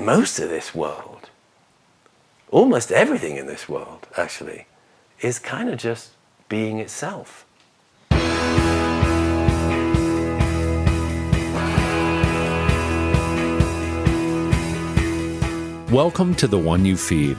most of this world, almost everything in this world, actually, is kind of just being itself. Welcome to The One You Feed.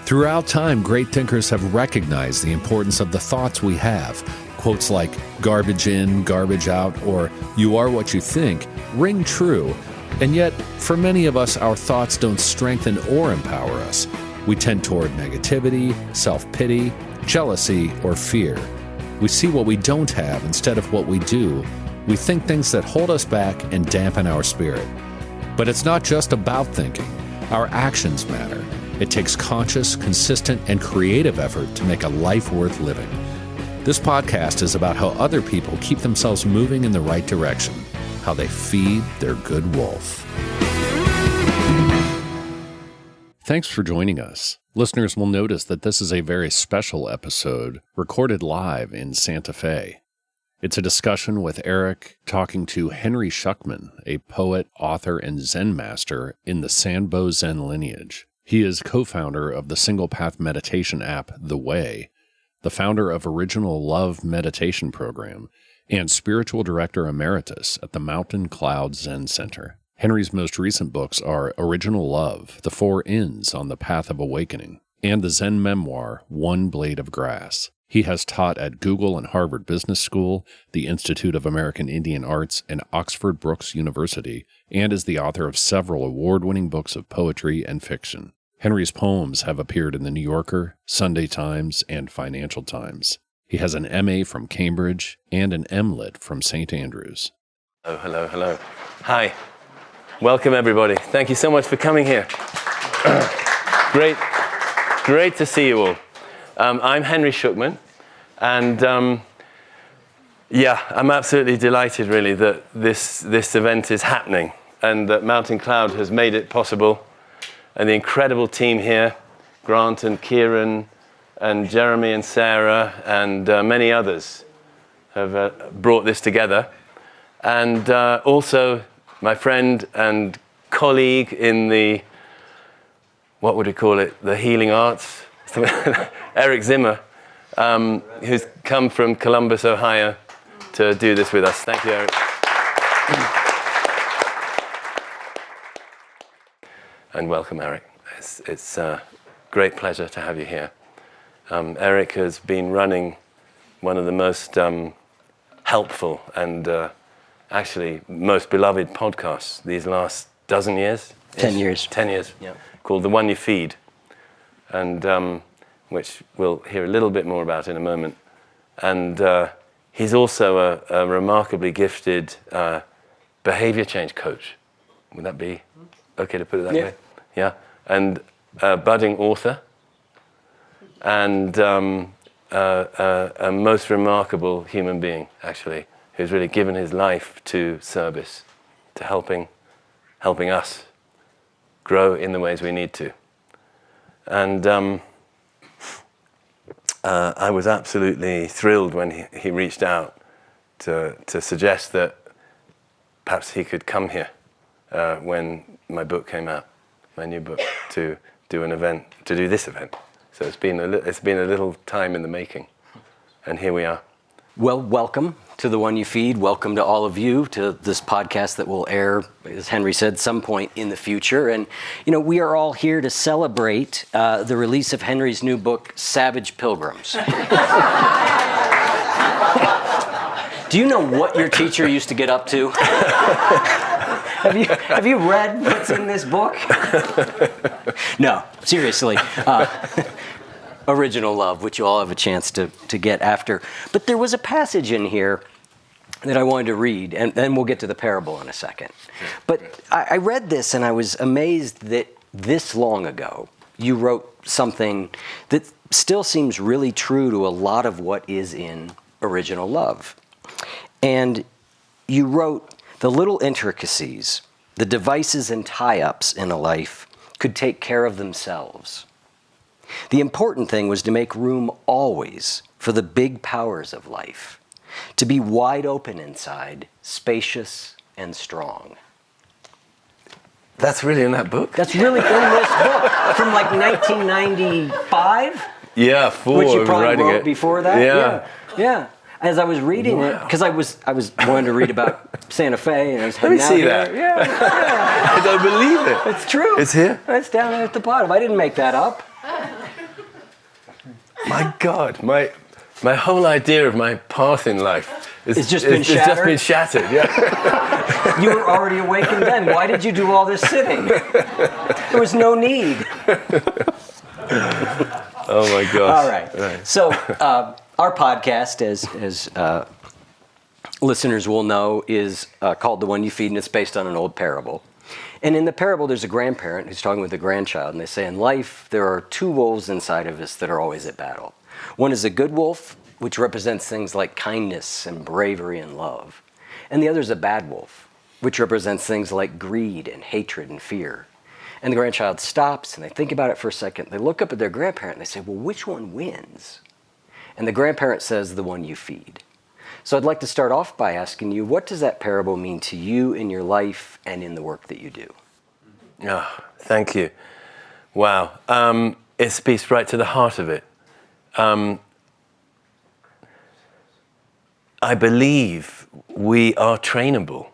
Throughout time, great thinkers have recognized the importance of the thoughts we have. Quotes like garbage in, garbage out, or you are what you think ring true. And yet, for many of us, our thoughts don't strengthen or empower us. We tend toward negativity, self-pity, jealousy, or fear. We see what we don't have instead of what we do. We think things that hold us back and dampen our spirit. But it's not just about thinking. Our actions matter. It takes conscious, consistent, and creative effort to make a life worth living. This podcast is about how other people keep themselves moving in the right direction, how they feed their good wolf. Thanks for joining us. Listeners will notice that this is a very special episode recorded live in Santa Fe. It's a discussion with Eric talking to Henry Shukman, a poet, author, and Zen master in the Sanbo Zen lineage. He is co-founder of the single-path meditation app, The Way, the founder of Original Love meditation program, and spiritual director emeritus at the Mountain Cloud Zen Center. Henry's most recent books are Original Love, The Four Inns on the Path of Awakening, and the Zen memoir, One Blade of Grass. He has taught at Google and Harvard Business School, the Institute of American Indian Arts, and Oxford Brookes University, and is the author of several award-winning books of poetry and fiction. Henry's poems have appeared in The New Yorker, Sunday Times, and Financial Times. He has an MA from Cambridge and an MLit from St. Andrews. Hello. Hi. Welcome, everybody. Thank you so much for coming here. Great to see you all. I'm Henry Shukman, and I'm absolutely delighted, really, that this event is happening and that Mountain Cloud has made it possible. And the incredible team here, Grant and Kieran and Jeremy and Sarah and many others have brought this together. And also my friend and colleague in the, what would we call it, the healing arts, Eric Zimmer, who's come from Columbus, Ohio, to do this with us. Thank you, Eric. And welcome, Eric. It's a great pleasure to have you here. Eric has been running one of the most helpful and actually most beloved podcasts these last dozen years. 10 years. 10 years. Yeah. Called The One You Feed, and which we'll hear a little bit more about in a moment. And he's also a remarkably gifted behavior change coach. Would that be okay to put it that way? Yeah. And a budding author, and a most remarkable human being, actually, who's really given his life to service, to helping us grow in the ways we need to. And I was absolutely thrilled when he reached out to suggest that perhaps he could come here when my book came out, my new book, to do an event, to do this event. So it's been a little time in the making, and here we are. Well, welcome to The One You Feed. Welcome to all of you to this podcast that will air, as Henry said, some point in the future. And, we are all here to celebrate the release of Henry's new book, Savage Pilgrims. Do you know what your teacher used to get up to? Have you read what's in this book? No, seriously. Original Love, which you all have a chance to get after. But there was a passage in here that I wanted to read, and then we'll get to the parable in a second. But I read this, and I was amazed that this long ago you wrote something that still seems really true to a lot of what is in Original Love. And you wrote, the little intricacies, the devices and tie-ups in a life could take care of themselves. The important thing was to make room always for the big powers of life, to be wide open inside, spacious and strong. That's really in that book? That's really in this book from like 1995. Yeah, which you probably writing wrote it before that. Yeah. As I was reading it, because I was wanting to read about Santa Fe, and I was heading out here. Let me see that. Yeah. I don't believe it. It's true. It's here? It's down there at the bottom. I didn't make that up. My God, my whole idea of my path in life It's just been shattered. Yeah. You were already awakened then. Why did you do all this sitting? There was no need. Oh my gosh. All right. So our podcast, as listeners will know, is called The One You Feed, and it's based on an old parable. And in the parable, there's a grandparent who's talking with a grandchild, and they say, in life, there are two wolves inside of us that are always at battle. One is a good wolf, which represents things like kindness and bravery and love. And the other is a bad wolf, which represents things like greed and hatred and fear. And the grandchild stops, and they think about it for a second. They look up at their grandparent, and they say, well, which one wins? And the grandparent says, the one you feed. So I'd like to start off by asking you, what does that parable mean to you in your life and in the work that you do? Oh, thank you. Wow. It speaks right to the heart of it. I believe we are trainable,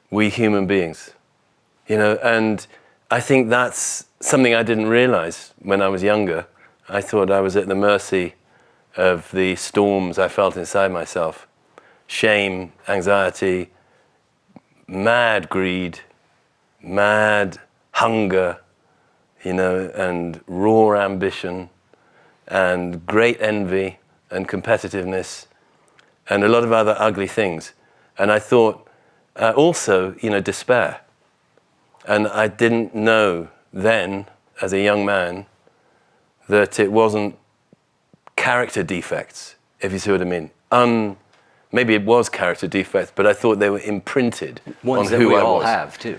we human beings, and I think that's something I didn't realize when I was younger. I thought I was at the mercy of the storms I felt inside myself. Shame, anxiety, mad greed, mad hunger, and raw ambition, and great envy and competitiveness, and a lot of other ugly things. And I thought also, despair. And I didn't know then, as a young man, that it wasn't character defects, if you see what I mean. Maybe it was character defects, but I thought they were imprinted Ones on that who we I all was. have, too.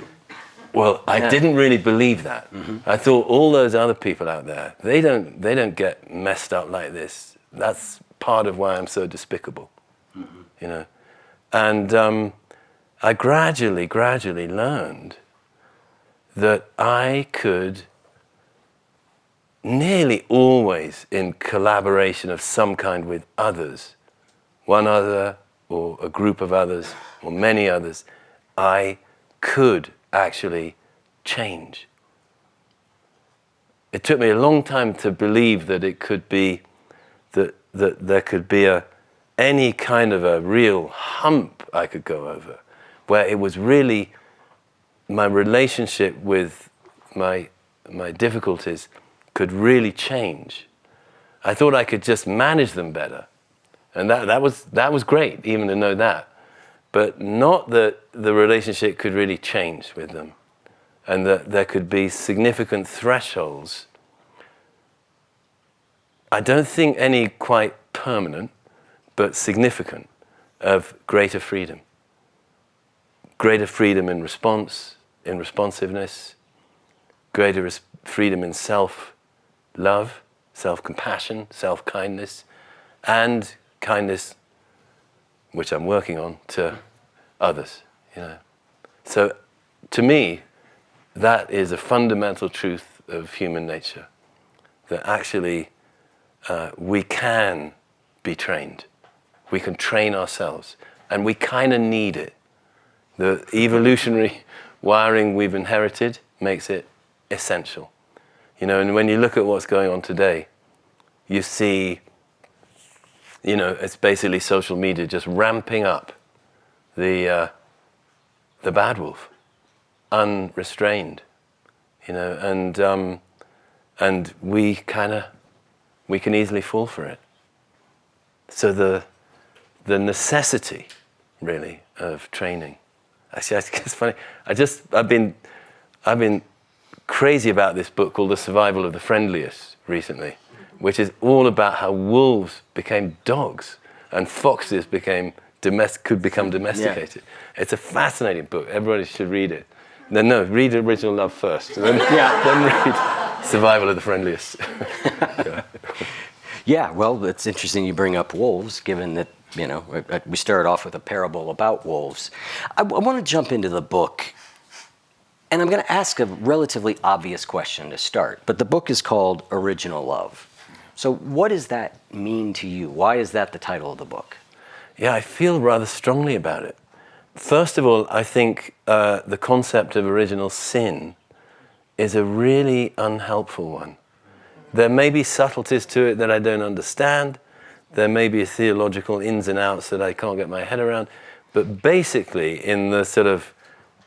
Well, I didn't really believe that. Mm-hmm. I thought all those other people out there, they don't get messed up like this. That's part of why I'm so despicable, And I gradually learned that I could nearly always, in collaboration of some kind with others, one other or a group of others or many others, I could actually change. It took me a long time to believe that it could be, that there could be any kind of a real hump I could go over, where it was really my relationship with my difficulties could really change. I thought I could just manage them better. And that was great, even to know that. But not that the relationship could really change with them, and that there could be significant thresholds. I don't think any quite permanent, but significant, of greater freedom. Greater freedom in response, in responsiveness, greater freedom in self-love, self-compassion, self-kindness, and kindness, which I'm working on, to others. So to me, that is a fundamental truth of human nature, that actually we can be trained. We can train ourselves, and we kind of need it. The evolutionary wiring we've inherited makes it essential. And when you look at what's going on today, you see, it's basically social media just ramping up the bad wolf, unrestrained, and we can easily fall for it. So the necessity, really, of training. Actually, it's funny. I've been crazy about this book called The Survival of the Friendliest recently, which is all about how wolves became dogs and foxes could become domesticated. Yeah. It's a fascinating book. Everybody should read it. Read Original Love first, and then read Survival of the Friendliest. Yeah, well, it's interesting you bring up wolves, given that, we started off with a parable about wolves. I want to jump into the book And I'm going to ask a relatively obvious question to start, but the book is called Original Love. So what does that mean to you? Why is that the title of the book? Yeah, I feel rather strongly about it. First of all, I think the concept of original sin is a really unhelpful one. There may be subtleties to it that I don't understand. There may be theological ins and outs that I can't get my head around. But basically, in the sort of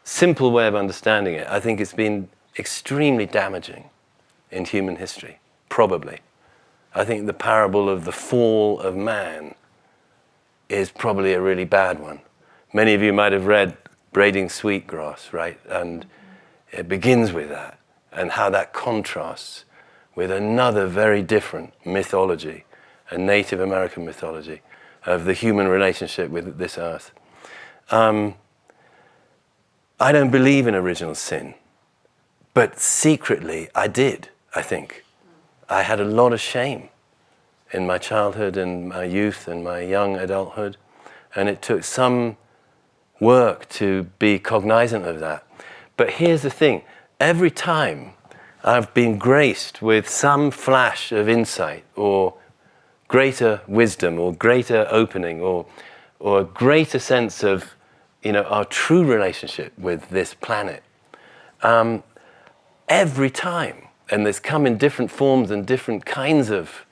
simple way of understanding it, I think it's been extremely damaging in human history, probably. I think the parable of the fall of man is probably a really bad one. Many of you might have read Braiding Sweetgrass, right? And it begins with that, and how that contrasts with another very different mythology, a Native American mythology of the human relationship with this earth. I don't believe in original sin, but secretly I did, I think. I had a lot of shame in my childhood and my youth and my young adulthood, and it took some work to be cognizant of that. But here's the thing, every time I've been graced with some flash of insight or greater wisdom or greater opening or a greater sense of our true relationship with this planet, every time, and it's come in different forms and different kinds of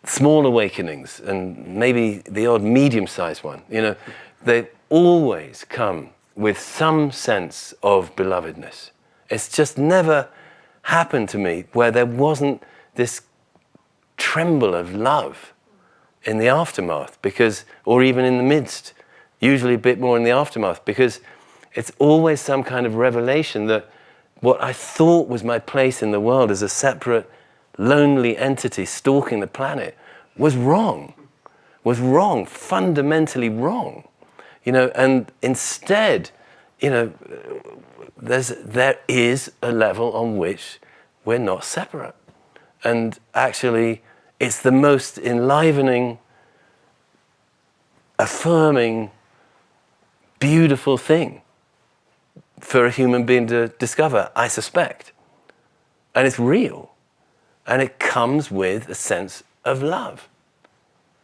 small awakenings and maybe the odd medium-sized one, they always come with some sense of belovedness. It's just never happened to me where there wasn't this tremble of love in the aftermath, or even in the midst, usually a bit more in the aftermath, because it's always some kind of revelation that what I thought was my place in the world as a separate, lonely entity stalking the planet was wrong, fundamentally wrong. And instead, there is a level on which we're not separate. And actually, it's the most enlivening, affirming, beautiful thing for a human being to discover, I suspect. And it's real. And it comes with a sense of love.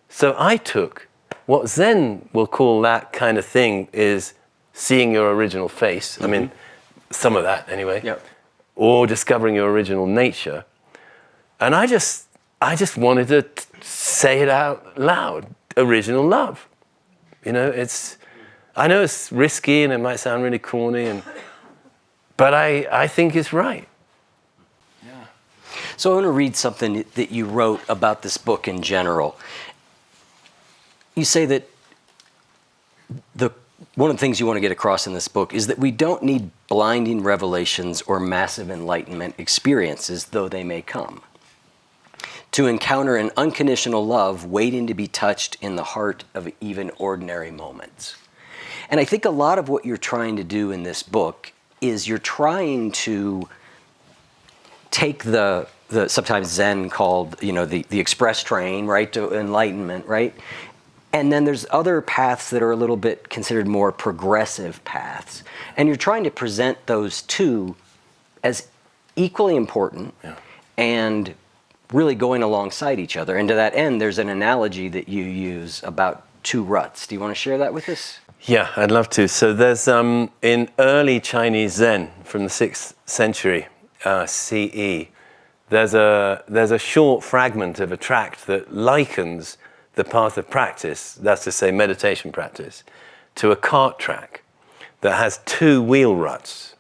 So I took what Zen will call that kind of thing is seeing your original face. I mean, some of that anyway. Yep. Or discovering your original nature. And I just wanted to say it out loud. Original love. I know it's risky and it might sound really corny, but I think it's right. Yeah. So I want to read something that you wrote about this book in general. You say that one of the things you want to get across in this book is that we don't need blinding revelations or massive enlightenment experiences, though they may come, to encounter an unconditional love waiting to be touched in the heart of even ordinary moments. And I think a lot of what you're trying to do in this book is you're trying to take the sometimes Zen called, the express train, right, to enlightenment, right? And then there's other paths that are a little bit considered more progressive paths. And you're trying to present those two as equally important and really going alongside each other. And to that end, there's an analogy that you use about two ruts. Do you want to share that with us? Yeah, I'd love to. So there's, in early Chinese Zen from the 6th century CE, there's a short fragment of a tract that likens the path of practice, that's to say meditation practice, to a cart track that has two wheel ruts.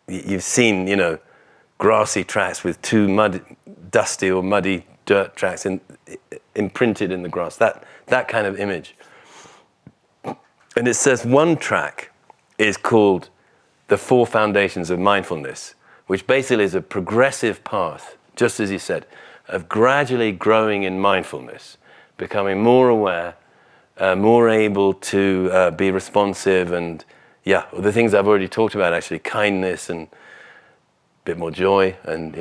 You've seen, grassy tracks with two dusty or muddy dirt tracks imprinted in the grass, that kind of image. And it says one track is called the 4 foundations of mindfulness, which basically is a progressive path, just as you said, of gradually growing in mindfulness, becoming more aware, more able to be responsive, and the things I've already talked about, actually, kindness and a bit more joy, and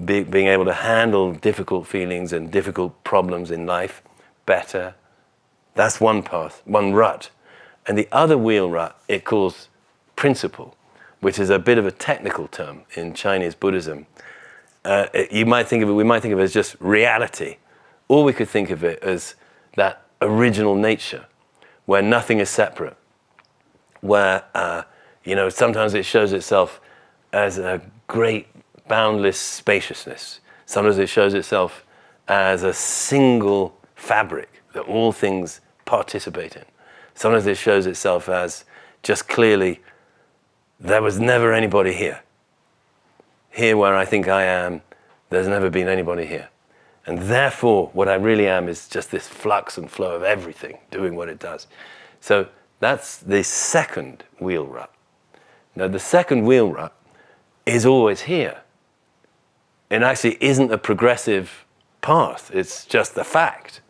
being able to handle difficult feelings and difficult problems in life better. That's one path, one rut. And the other wheel rut, it calls principle, which is a bit of a technical term in Chinese Buddhism. We might think of it as just reality, or we could think of it as that original nature, where nothing is separate, where sometimes it shows itself as a great boundless spaciousness. Sometimes it shows itself as a single fabric that all things participate in. Sometimes it shows itself as just clearly, there was never anybody here. Here where I think I am, there's never been anybody here. And therefore, what I really am is just this flux and flow of everything doing what it does. So that's the second wheel rut. Now, the second wheel rut is always here. It actually isn't a progressive path. It's just a fact.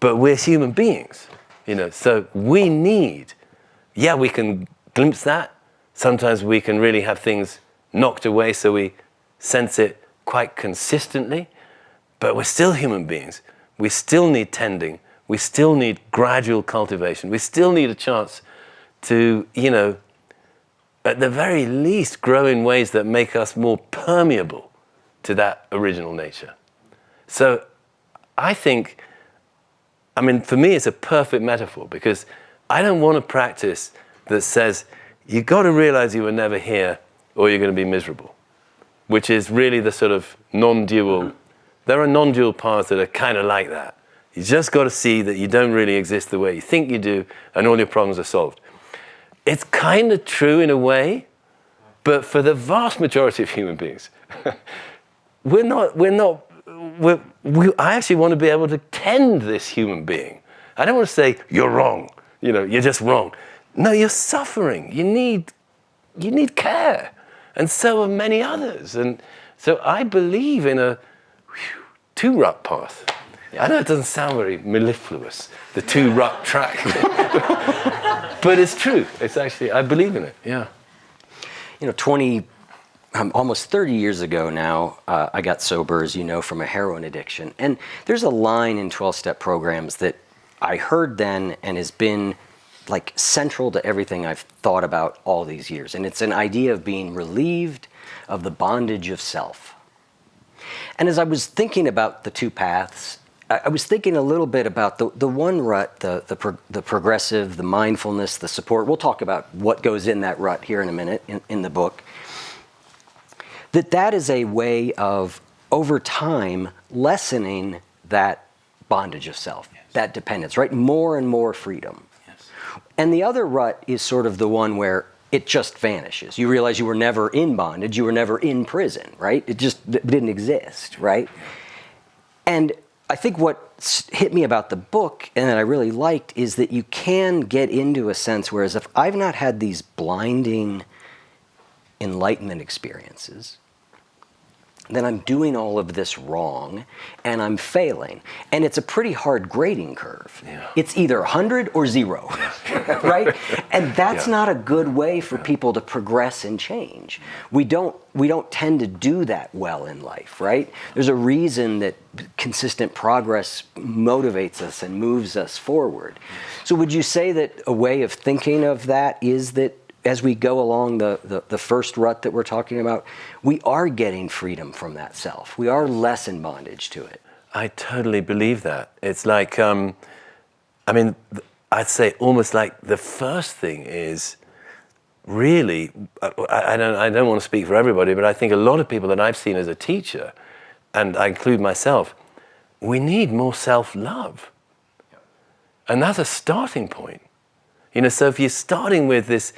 But we're human beings, so we need, we can glimpse that. Sometimes we can really have things knocked away so we sense it quite consistently, but we're still human beings. We still need tending. We still need gradual cultivation. We still need a chance to, at the very least, grow in ways that make us more permeable to that original nature. So I think, for me, it's a perfect metaphor, because I don't want a practice that says, you got to realize you were never here or you're going to be miserable, which is really the sort of non-dual. There are non-dual paths that are kind of like that. You just got to see that you don't really exist the way you think you do, and all your problems are solved. It's kind of true in a way, but for the vast majority of human beings, I actually want to be able to tend this human being. I don't want to say, you're wrong, you're just wrong. No, you're suffering. You need care. And so are many others. And so I believe in a two-rut path. I know it doesn't sound very mellifluous, the two-rut track. But it's true. It's actually, I believe in it, yeah. almost 30 years ago now, I got sober, as you know, from a heroin addiction. And there's a line in 12-step programs that I heard then and has been like central to everything I've thought about all these years. And it's an idea of being relieved of the bondage of self. And as I was thinking about the two paths, I was thinking a little bit about the one rut, the progressive, the mindfulness, the support. We'll talk about what goes in that rut here in a minute in the book. That is a way of, over time, lessening that bondage of self, yes. That dependence, right? More and more freedom. Yes. And the other rut is sort of the one where it just vanishes. You realize you were never in bondage, you were never in prison, right? It just didn't exist, right? And I think what hit me about the book and that I really liked is that you can get into a sense, whereas if I've not had these blinding enlightenment experiences, then I'm doing all of this wrong and I'm failing. And it's a pretty hard grading curve. Yeah. It's either 100 or 0, right? And that's not a good way for people to progress and change. We don't tend to do that well in life, right? There's a reason that consistent progress motivates us and moves us forward. So would you say that a way of thinking of that is that as we go along the first rut that we're talking about, we are getting freedom from that self. We are less in bondage to it. I totally believe that. It's like, I'd say almost like the first thing is really, I don't want to speak for everybody, but I think a lot of people that I've seen as a teacher, and I include myself, we need more self-love. And that's a starting point. So if you're starting with this,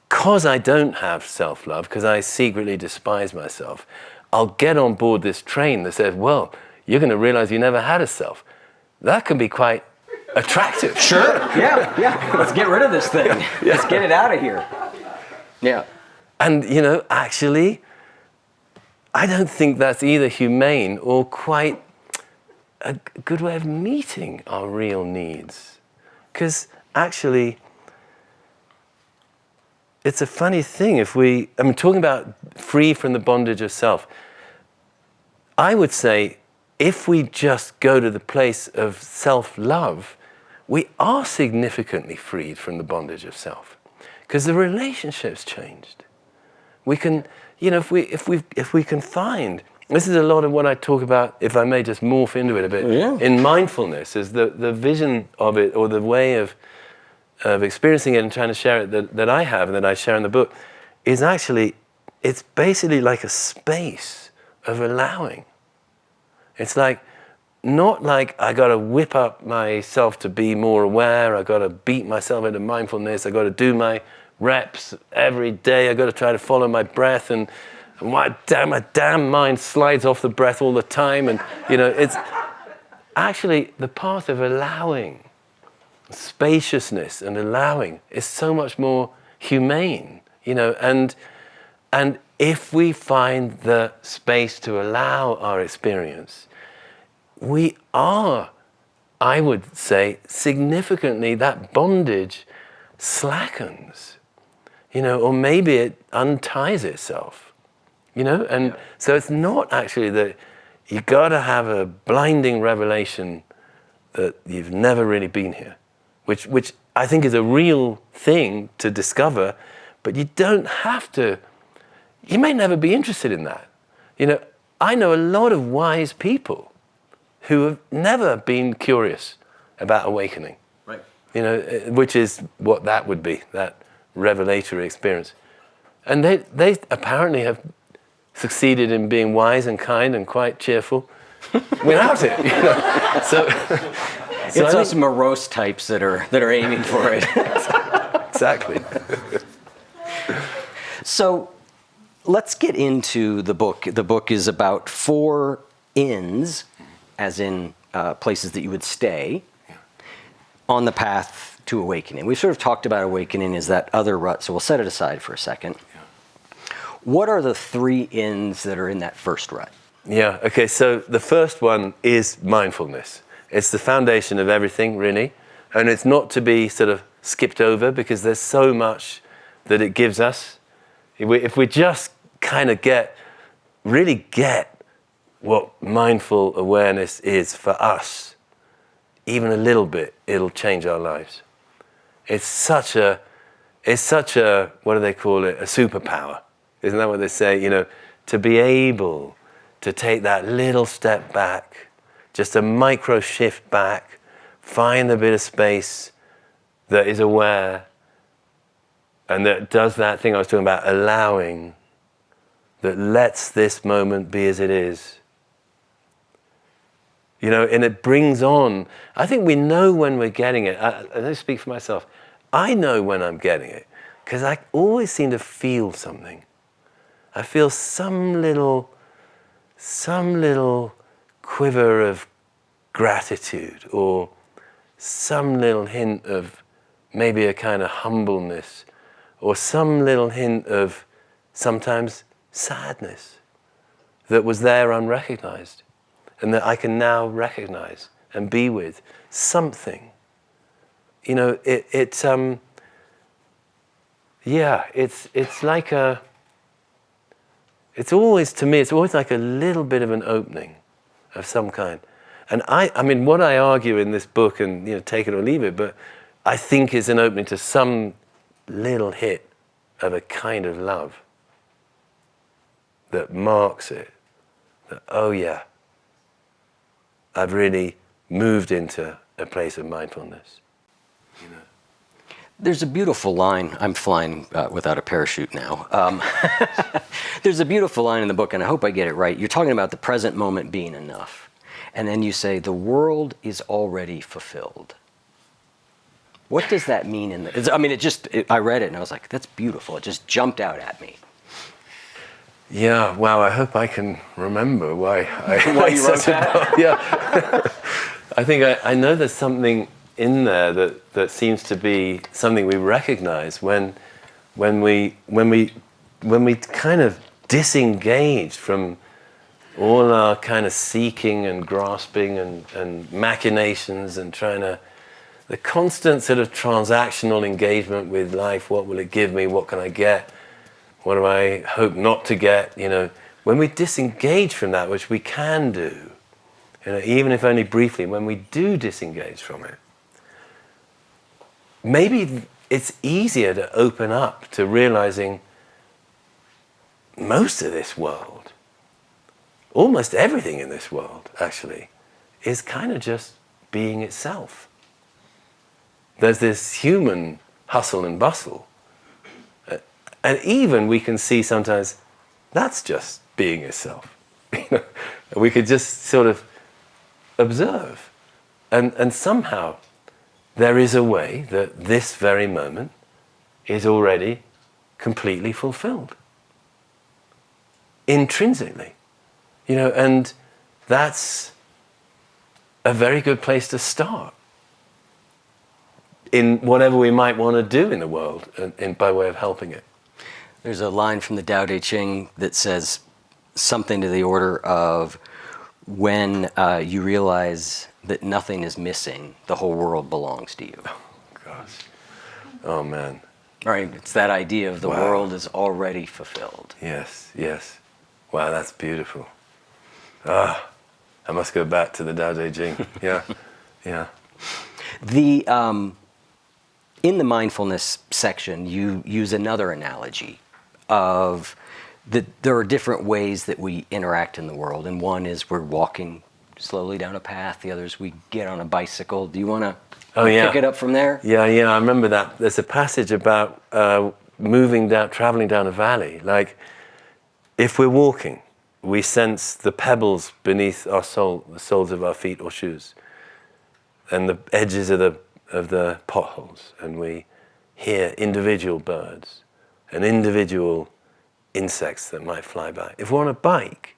because I don't have self-love, because I secretly despise myself, I'll get on board this train that says, well, you're going to realize you never had a self. That can be quite attractive. Sure, yeah. Let's get rid of this thing. Yeah. Let's get it out of here. Yeah. And, actually, I don't think that's either humane or quite a good way of meeting our real needs. Because actually, it's a funny thing talking about free from the bondage of self. I would say if we just go to the place of self-love, we are significantly freed from the bondage of self. because the relationship's changed. We can, if we can find, this is a lot of what I talk about, if I may just morph into it a bit, in mindfulness, is the vision of it, or the way of experiencing it and trying to share it that I have and that I share in the book, is actually, it's basically like a space of allowing. It's like, not like I got to whip up myself to be more aware, I got to beat myself into mindfulness, I got to do my reps every day, I got to try to follow my breath, and my damn mind slides off the breath all the time, and it's actually the path of allowing, spaciousness and allowing is so much more humane, and if we find the space to allow our experience, we are, I would say, significantly, that bondage slackens, or maybe it unties itself, and so it's not actually that you got to have a blinding revelation that you've never really been here, which I think is a real thing to discover, but you don't have to, you may never be interested in that. I know a lot of wise people who have never been curious about awakening, right? Which is what that would be, that revelatory experience. And they apparently have succeeded in being wise and kind and quite cheerful without it. So it's us morose types that are aiming for it. Exactly. So let's get into the book. The book is about 4 inns, as in places that you would stay on the path to awakening. We've sort of talked about awakening as that other rut, so we'll set it aside for a second. What are the 3 inns that are in that first rut? Yeah, okay, so the first one is mindfulness. It's the foundation of everything, really, and it's not to be sort of skipped over, because there's so much that it gives us. If we just kind of really get what mindful awareness is for us, even a little bit, it'll change our lives. It's such a, what do they call it? A superpower. Isn't that what they say? To be able to take that little step back, just a micro shift back, find a bit of space that is aware and that does that thing I was talking about, allowing, that lets this moment be as it is. And it brings on, I think we know when we're getting it. Let me speak for myself. I know when I'm getting it, because I always seem to feel something. I feel some little quiver of gratitude, or some little hint of maybe a kind of humbleness, or some little hint of sometimes sadness that was there unrecognized, and that I can now recognize and be with something. It's like it's always, to me, it's always like a little bit of an opening of some kind. And I mean, what I argue in this book, and take it or leave it, but I think is an opening to some little hit of a kind of love that marks it, that, oh yeah, I've really moved into a place of mindfulness. There's a beautiful line. I'm flying without a parachute now. There's a beautiful line in the book, and I hope I get it right. You're talking about the present moment being enough. And then you say, the world is already fulfilled. What does that mean? I read it, and I was like, that's beautiful. It just jumped out at me. Yeah, wow, I hope I can remember why you wrote that. Yeah. I think I know there's something in there that seems to be something we recognize when we kind of disengage from all our kind of seeking and grasping and machinations and the constant sort of transactional engagement with life. What will it give me? What can I get? What do I hope not to get? When we disengage from that, which we can do, even if only briefly, when we do disengage from it, maybe it's easier to open up to realizing most of this world, almost everything in this world, actually, is kind of just being itself. There's this human hustle and bustle. And even we can see sometimes that's just being itself. We could just sort of observe. And somehow there is a way that this very moment is already completely fulfilled. Intrinsically. And that's a very good place to start in whatever we might want to do in the world by way of helping it. There's a line from the Tao Te Ching that says something to the order of, when you realize that nothing is missing, the whole world belongs to you. Oh, gosh. Oh, man. Right, it's that idea of the world is already fulfilled. Yes, yes. Wow, that's beautiful. I must go back to the Tao Te Ching. Yeah, yeah. In the mindfulness section, you use another analogy of that there are different ways that we interact in the world, and one is we're walking slowly down a path. The other is we get on a bicycle. Do you want to pick it up from there? Yeah, I remember that. There's a passage about traveling down a valley. Like, if we're walking, we sense the pebbles beneath our sole, the soles of our feet or shoes, and the edges of the potholes, and we hear individual birds and individual insects that might fly by. If we're on a bike,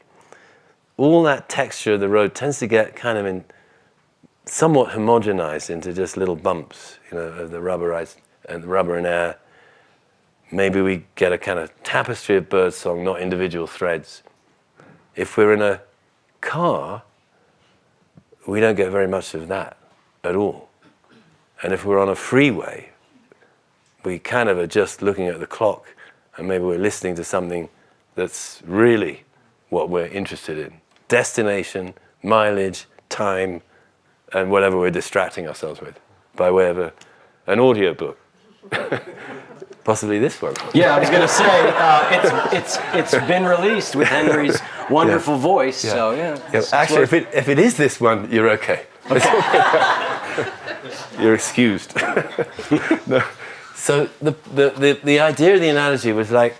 all that texture of the road tends to get kind of somewhat homogenized into just little bumps, of the rubber and air. Maybe we get a kind of tapestry of birdsong, not individual threads. If we're in a car, we don't get very much of that at all. And if we're on a freeway, we kind of are just looking at the clock, and maybe we're listening to something that's really what we're interested in. Destination, mileage, time, and whatever we're distracting ourselves with by way of an audio book. Possibly this one. Yeah, I was going to say, it's been released with Henry's wonderful voice, so yeah. Actually, if it is this one, you're okay. You're excused. No. So the idea of the analogy was like,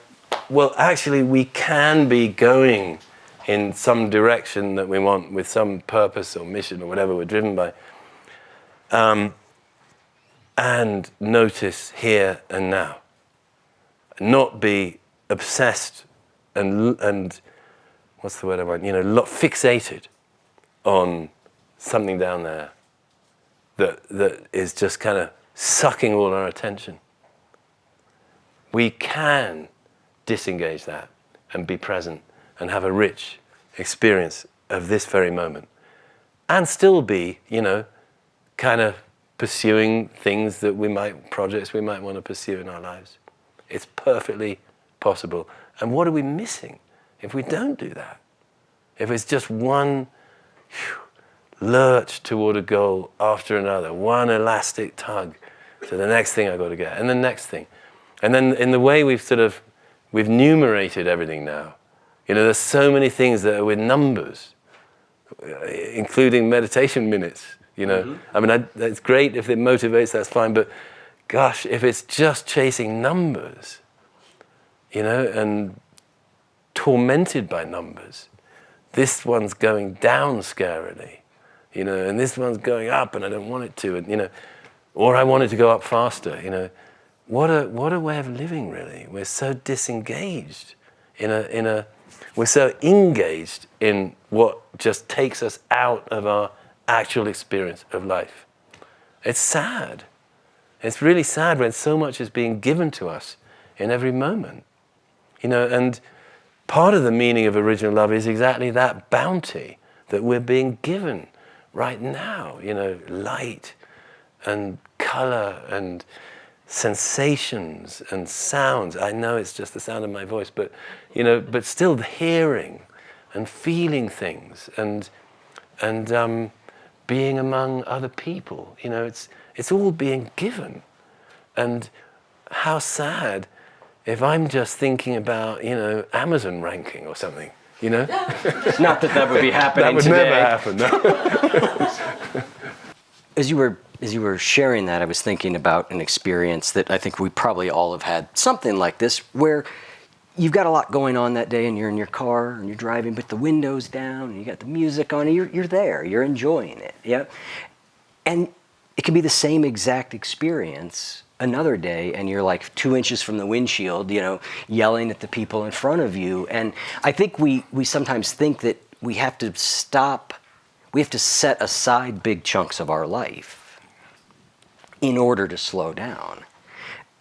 well, actually, we can be going in some direction that we want with some purpose or mission or whatever we're driven by, and notice here and now. Not be obsessed and what's the word I want? Fixated on something down there that is just kind of sucking all our attention. We can disengage that and be present and have a rich experience of this very moment, and still be, kind of pursuing things projects we might want to pursue in our lives. It's perfectly possible. And what are we missing if we don't do that? If it's just one lurch toward a goal after another, one elastic tug to the next thing I've got to get, and the next thing. And then in the way we've numerated everything now, there's so many things that are with numbers, including meditation minutes, Mm-hmm. I mean, it's great if it motivates, that's fine, but gosh, if it's just chasing numbers, and tormented by numbers, this one's going down scarily, and this one's going up and I don't want it to, and, or I want it to go up faster, What a way of living, really. We're so disengaged we're so engaged in what just takes us out of our actual experience of life. It's sad. It's really sad when so much is being given to us in every moment. And part of the meaning of original love is exactly that bounty that we're being given right now. Light and color and sensations and sounds. I know it's just the sound of my voice, but still hearing and feeling things and being among other people. It's all being given, and how sad if I'm just thinking about, Amazon ranking or something, Not that would be happening That would today. never happen, no. As you were sharing that, I was thinking about an experience that I think we probably all have had, something like this, where you've got a lot going on that day and you're in your car and you're driving, but the window's down and you got the music on and you're there, you're enjoying it, yeah? And it can be the same exact experience another day and you're like 2 inches from the windshield, yelling at the people in front of you. And I think we sometimes think that we have to set aside big chunks of our life in order to slow down.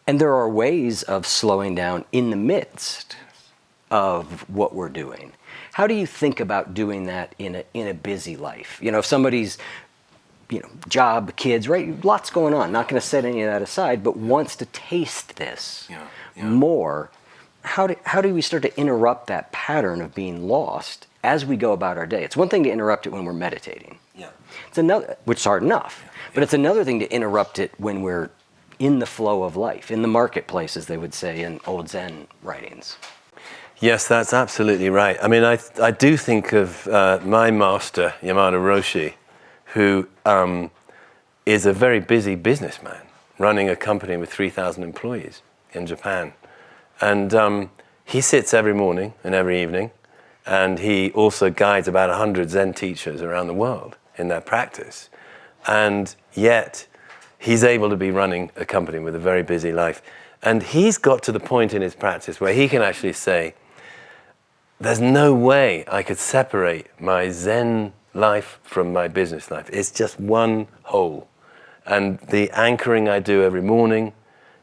And there are ways of slowing down in the midst of what we're doing. How do you think about doing that in a busy life? If somebody's job, kids, right? Lots going on. Not going to set any of that aside, but wants to taste this more. How do we start to interrupt that pattern of being lost as we go about our day? It's one thing to interrupt it when we're meditating. Yeah. It's another, which is hard enough. But it's another thing to interrupt it when we're in the flow of life, in the marketplace, as they would say in old Zen writings. Yes, that's absolutely right. I mean, I do think of my master, Yamada Roshi, who is a very busy businessman, running a company with 3,000 employees in Japan. And he sits every morning and every evening, and he also guides about 100 Zen teachers around the world in their practice. And yet, he's able to be running a company with a very busy life. And he's got to the point in his practice where he can actually say, there's no way I could separate my Zen life from my business life. It's just one whole. And the anchoring I do every morning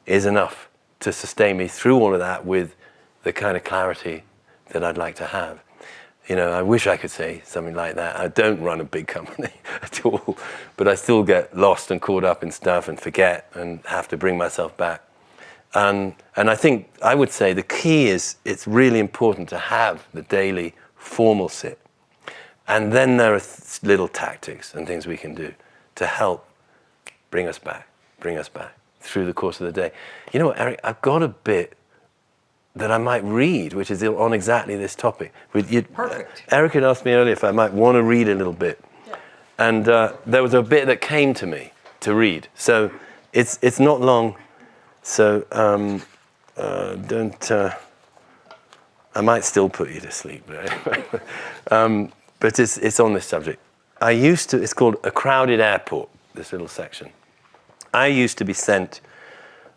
is enough to sustain me through all of that with the kind of clarity that I'd like to have. I wish I could say something like that. I don't run a big company at all, but I still get lost and caught up in stuff and forget and have to bring myself back. And I think I would say the key is it's really important to have the daily formal sit. And then there are little tactics and things we can do to help bring us back through the course of the day. You know what, Eric, I've got a bit that I might read, which is on exactly this topic. Perfect. Eric had asked me earlier if I might want to read a little bit. Yeah. And there was a bit that came to me to read. So it's not long, so I might still put you to sleep. But anyway. But it's on this subject. It's called A Crowded Airport, this little section. I used to be sent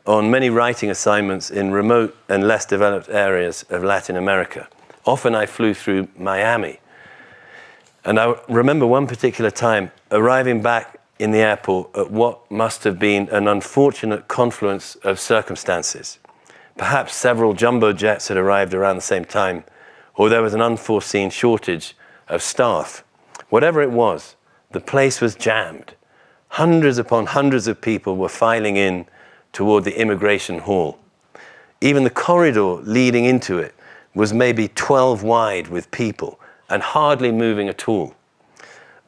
on many writing assignments in remote and less developed areas of Latin America. Often I flew through Miami. And I remember one particular time arriving back in the airport at what must have been an unfortunate confluence of circumstances. Perhaps several jumbo jets had arrived around the same time, or there was an unforeseen shortage of staff. Whatever it was, the place was jammed. Hundreds upon hundreds of people were filing in toward the immigration hall. Even the corridor leading into it was maybe 12 wide with people and hardly moving at all.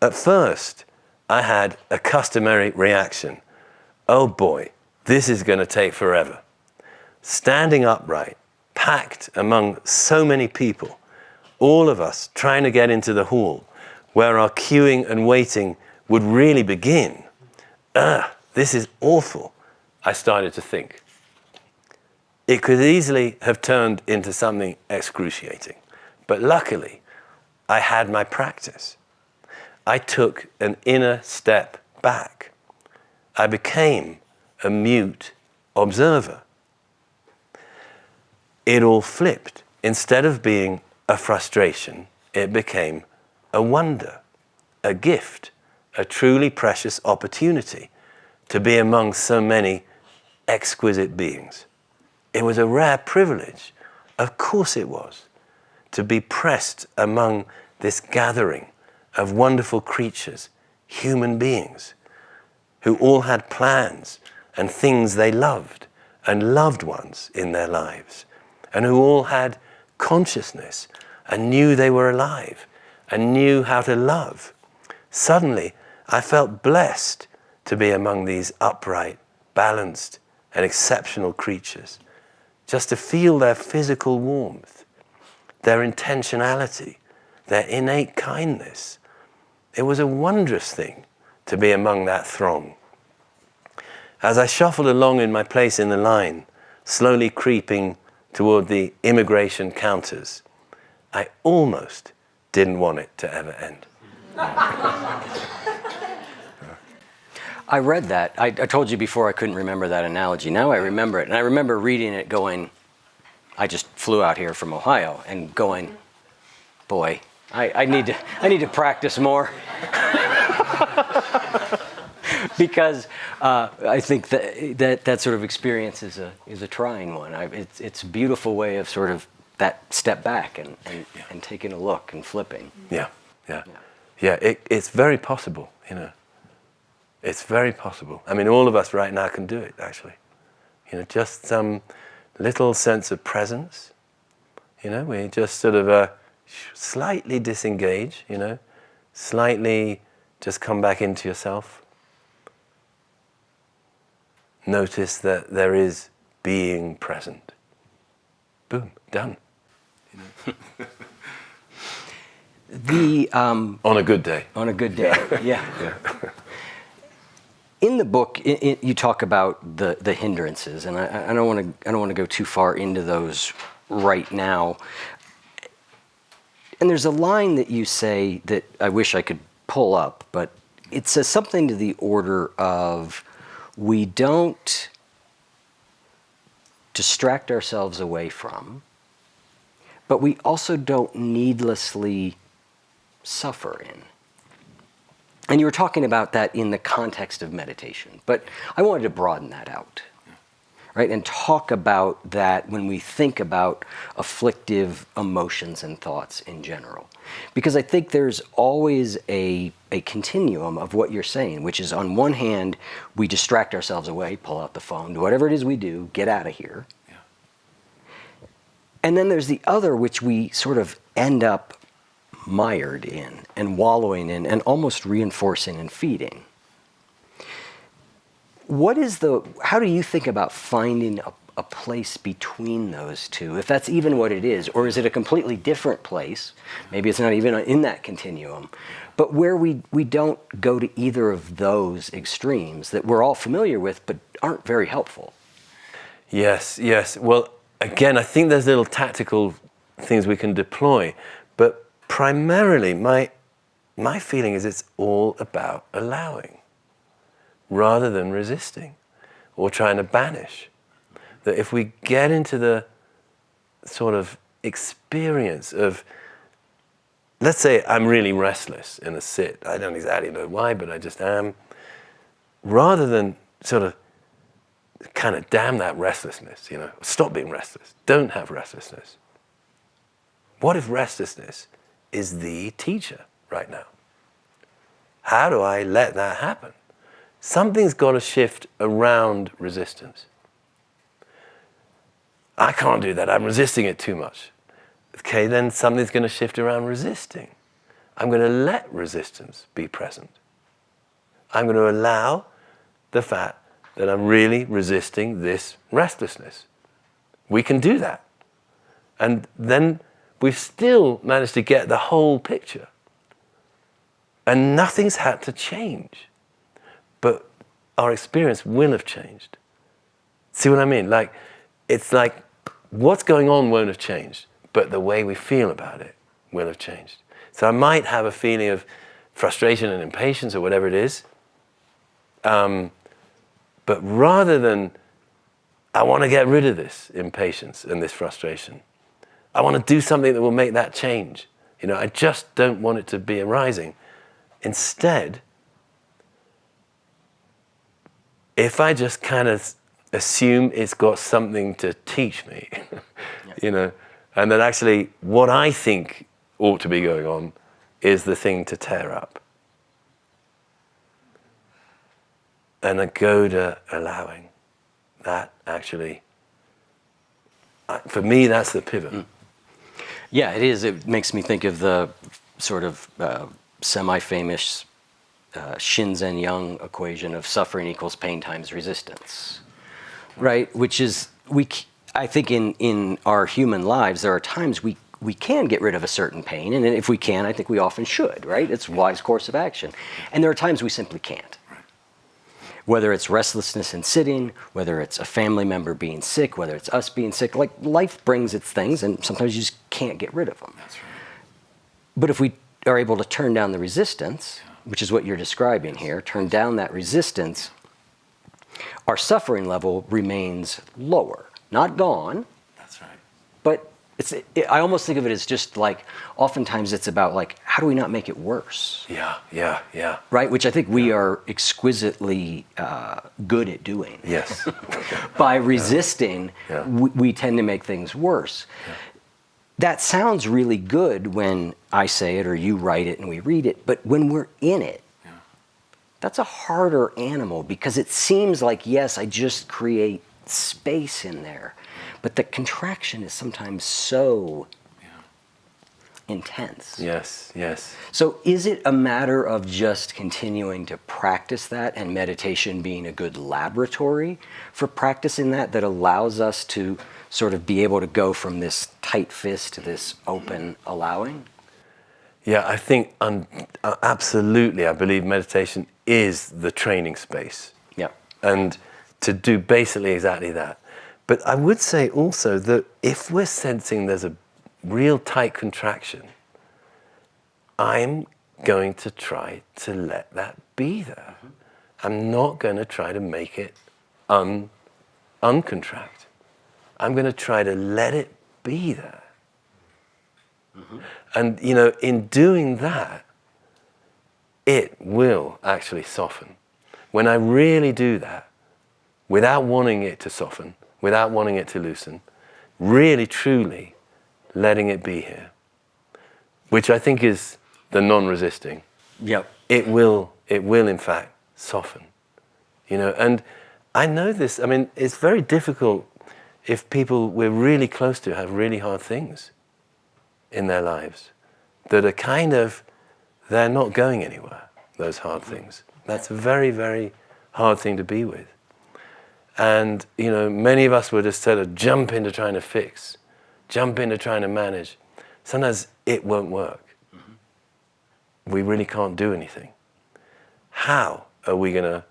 At first, I had a customary reaction. Oh boy, this is going to take forever. Standing upright, packed among so many people, all of us trying to get into the hall where our queuing and waiting would really begin. This is awful, I started to think. It could easily have turned into something excruciating, but luckily, I had my practice. I took an inner step back. I became a mute observer. It all flipped. Instead of being a frustration, it became a wonder, a gift, a truly precious opportunity to be among so many exquisite beings. It was a rare privilege, of course it was, to be pressed among this gathering of wonderful creatures, human beings, who all had plans and things they loved and loved ones in their lives, and who all had consciousness and knew they were alive and knew how to love. Suddenly, I felt blessed to be among these upright, balanced, and exceptional creatures, just to feel their physical warmth, their intentionality, their innate kindness. It was a wondrous thing to be among that throng. As I shuffled along in my place in the line, slowly creeping toward the immigration counters, I almost didn't want it to ever end. I read that. I told you before I couldn't remember that analogy. Now I remember it. And I remember reading it going, I just flew out here from Ohio and going, boy, I need to practice more. Because I think that sort of experience is a trying one. It's a beautiful way of sort of that step back and taking a look and flipping. Yeah. It's very possible, you know. It's very possible. I mean, all of us right now can do it, actually. You know, just some little sense of presence. You know, we just sort of slightly disengage, you know, slightly just come back into yourself. Notice that there is being present. Boom, done. You know? On a good day. On a good day, yeah. In the book, you talk about the hindrances, and I don't want to go too far into those right now. And there's a line that you say that I wish I could pull up, but it says something to the order of, we don't distract ourselves away from, but we also don't needlessly suffer in. And you were talking about that in the context of meditation, but I wanted to broaden that out, right? And talk about that when we think about afflictive emotions and thoughts in general. Because I think there's always a continuum of what you're saying, which is, on one hand, we distract ourselves away, pull out the phone, do whatever it is we do, get out of here. Yeah. And then there's the other, which we sort of end up mired in and wallowing in and almost reinforcing and feeding. How do you think about finding a place between those two, if that's even what it is? Or is it a completely different place? Maybe it's not even in that continuum, but where we don't go to either of those extremes that we're all familiar with but aren't very helpful. Yes. Well, again, I think there's little tactical things we can deploy, but primarily my feeling is it's all about allowing rather than resisting or trying to banish. That if we get into the sort of experience of, let's say I'm really restless in a sit, I don't exactly know why, but I just am, rather than sort of kind of damn that restlessness, you know, stop being restless, don't have restlessness. What if restlessness is the teacher right now? How do I let that happen? Something's got to shift around resistance. I can't do that. I'm resisting it too much. Okay, then something's going to shift around resisting. I'm going to let resistance be present. I'm going to allow the fact that I'm really resisting this restlessness. We can do that. And then we've still managed to get the whole picture. And nothing's had to change. But our experience will have changed. See what I mean? Like, it's like what's going on won't have changed, but the way we feel about it will have changed. So I might have a feeling of frustration and impatience or whatever it is. But rather than, I want to get rid of this impatience and this frustration, I want to do something that will make that change. You know, I just don't want it to be arising. Instead, if I just kind of assume it's got something to teach me, you know, and that actually what I think ought to be going on is the thing to tear up. And I go to allowing that actually, for me, that's the pivot. Yeah, it is. It makes me think of the sort of semi-famous Shinzen Young equation of suffering equals pain times resistance. right? Which is, I think in our human lives, there are times we can get rid of a certain pain, and if we can, I think we often should, right? It's a wise course of action. And there are times we simply can't. Whether it's restlessness in sitting, whether it's a family member being sick, whether it's us being sick, like life brings its things, and sometimes you just can't get rid of them. That's right. But if we are able to turn down the resistance, which is what you're describing here, turn down that resistance, our suffering level remains lower. Not gone. That's right. But I almost think of it as just like, oftentimes it's about like, how do we not make it worse? Yeah. Right? Which I think we are exquisitely good at doing. Yes. By resisting, Yeah. we tend to make things worse. Yeah. That sounds really good when I say it or you write it and we read it, but when we're in it, that's a harder animal, because it seems like, yes, I just create space in there, but the contraction is sometimes so intense. Yes. So is it a matter of just continuing to practice that, and meditation being a good laboratory for practicing that allows us to sort of be able to go from this tight fist to this open allowing? Yeah, I think absolutely. I believe meditation is the training space. Yeah. And to do basically exactly that. But I would say also that if we're sensing there's a real tight contraction, I'm going to try to let that be there. Mm-hmm. I'm not going to try to make it uncontract. I'm going to try to let it be there. Mm-hmm. And, in doing that, it will actually soften. When I really do that, without wanting it to soften, without wanting it to loosen, really, truly letting it be here, which I think is the non-resisting. Yep. It will in fact soften. And I know this, it's very difficult if people we're really close to have really hard things in their lives that are they're not going anywhere, those hard things. That's a very, very hard thing to be with. And, many of us would just sort of jump into trying to fix, jump into trying to manage. Sometimes it won't work. Mm-hmm. We really can't do anything. How are we going to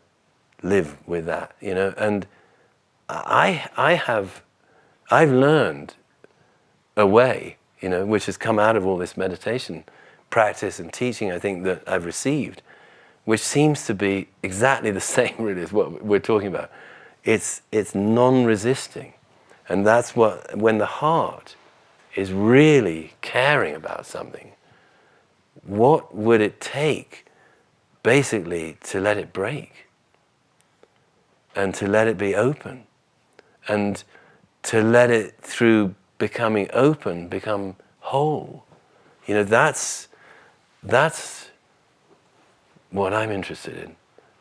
live with that, And I've learned a way, which has come out of all this meditation practice and teaching, I think, that I've received, which seems to be exactly the same really as what we're talking about. It's non-resisting. And that's when the heart is really caring about something, what would it take basically to let it break and to let it be open and to let it, through becoming open, become whole? That's what I'm interested in.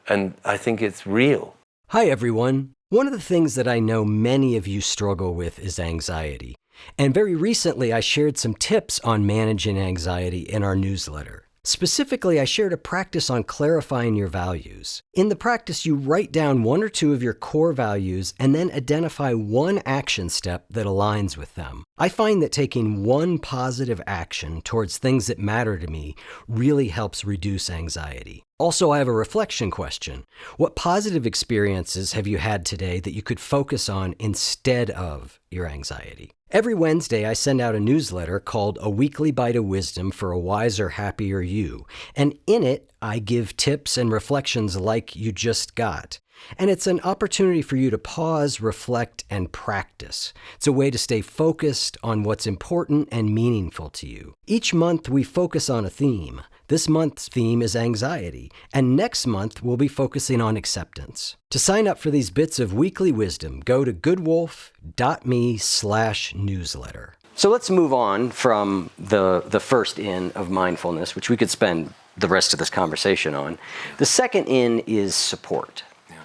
And I think it's real. Hi, everyone. One of the things that I know many of you struggle with is anxiety. And very recently, I shared some tips on managing anxiety in our newsletter. Specifically, I shared a practice on clarifying your values. In the practice, you write down one or two of your core values and then identify one action step that aligns with them. I find that taking one positive action towards things that matter to me really helps reduce anxiety. Also, I have a reflection question. What positive experiences have you had today that you could focus on instead of your anxiety? Every Wednesday, I send out a newsletter called A Weekly Bite of Wisdom for a Wiser, Happier You. And in it, I give tips and reflections like you just got. And it's an opportunity for you to pause, reflect, and practice. It's a way to stay focused on what's important and meaningful to you. Each month, we focus on a theme. This month's theme is anxiety, and next month we'll be focusing on acceptance. To sign up for these bits of weekly wisdom, go to goodwolf.me/newsletter. So let's move on from the first in of mindfulness, which we could spend the rest of this conversation on. The second in is support. Yeah.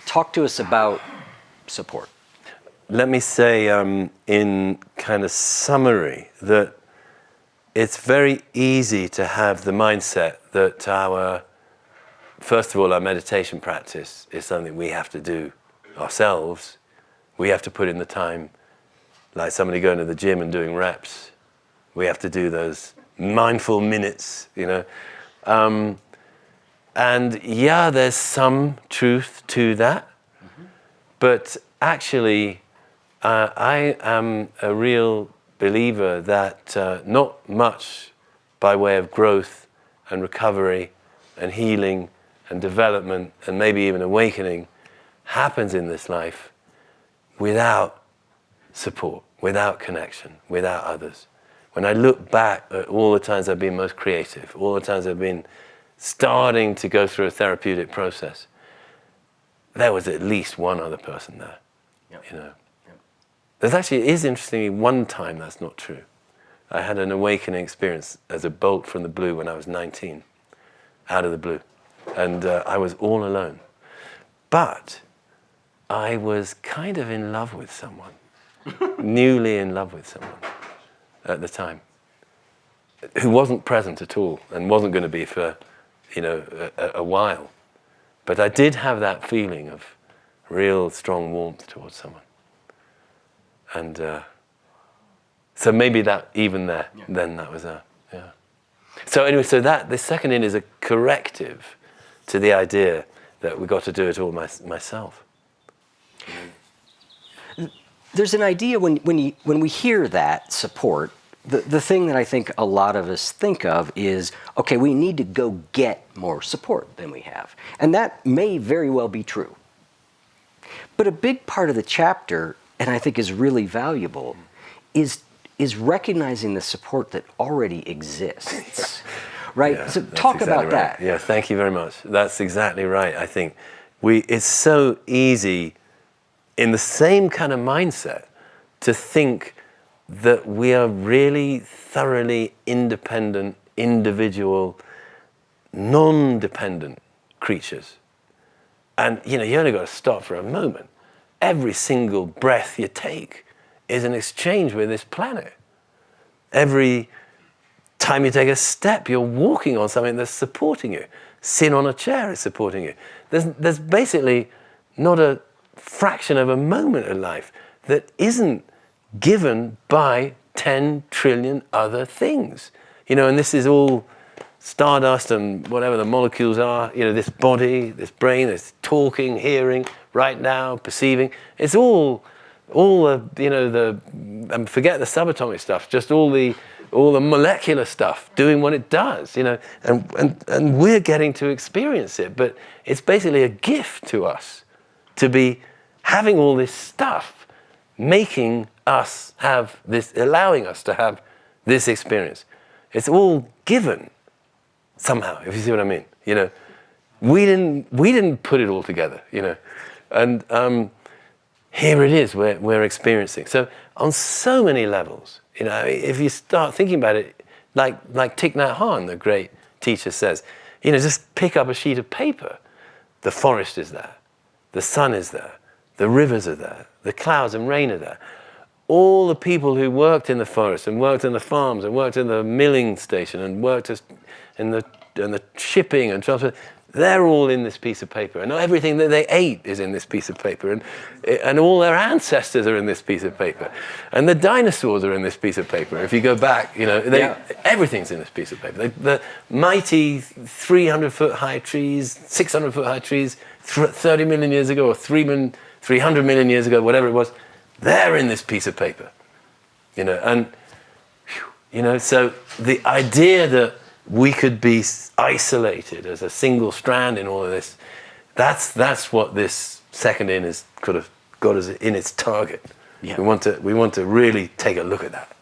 Talk to us about support. Let me say in kind of summary that it's very easy to have the mindset that first of all, our meditation practice is something we have to do ourselves, we have to put in the time, like somebody going to the gym and doing reps. We have to do those mindful minutes, you know. And yeah, there's some truth to that. Mm-hmm. But actually, I am a real believer that not much by way of growth and recovery and healing and development and maybe even awakening happens in this life without support, without connection, without others. When I look back at all the times I've been most creative, all the times I've been starting to go through a therapeutic process, there was at least one other person there. Yep. You know. Yep. There's actually, it is interestingly, one time that's not true. I had an awakening experience as a bolt from the blue when I was 19, out of the blue. And I was all alone. But I was kind of in love with someone, newly in love with someone at the time, who wasn't present at all and wasn't going to be for, you know, a while. But I did have that feeling of real strong warmth towards someone. And so maybe that, even there, then that was yeah. So anyway, so that, the second in is a corrective to the idea that we've got to do it all myself. There's an idea when we hear that support, the thing that I think a lot of us think of is, okay, we need to go get more support than we have. And that may very well be true. But a big part of the chapter, and I think is really valuable, is recognizing the support that already exists. Right? Yeah, so talk exactly about right. that. Yeah, thank you very much. That's exactly right. I think it's so easy in the same kind of mindset to think that we are really thoroughly independent, individual, non-dependent creatures. And you know, you only got to stop for a moment. Every single breath you take is an exchange with this planet. Every time you take a step, you're walking on something that's supporting you. Sitting on a chair is supporting you. There's basically not a fraction of a moment of life that isn't given by 10 trillion other things. You know, and this is all stardust and whatever the molecules are, you know, this body, this brain, this talking, hearing, right now, perceiving. It's all the, you know, and forget the subatomic stuff, just all the molecular stuff doing what it does, you know, and we're getting to experience it, but it's basically a gift to us to be having all this stuff, making us have this, allowing us to have this experience. It's all given somehow, if you see what I mean, you know. We didn't put it all together, you know, and here it is, we're experiencing. So on so many levels, you know, if you start thinking about it, like Thich Nhat Hanh, the great teacher, says, you know, just pick up a sheet of paper. The forest is there, the sun is there, the rivers are there, the clouds and rain are there. All the people who worked in the forest and worked in the farms and worked in the milling station and worked in the shipping and transport, they're all in this piece of paper. And everything that they ate is in this piece of paper. And all their ancestors are in this piece of paper. And the dinosaurs are in this piece of paper. If you go back, you know, everything's in this piece of paper. The mighty 300-foot high trees, 600-foot high trees, 30 million years ago, or 300 million years ago, whatever it was, they're in this piece of paper. You know, and, you know, so the idea that we could be isolated as a single strand in all of this, that's what this second in is could have got us in its target. Yeah. We want to really take a look at that.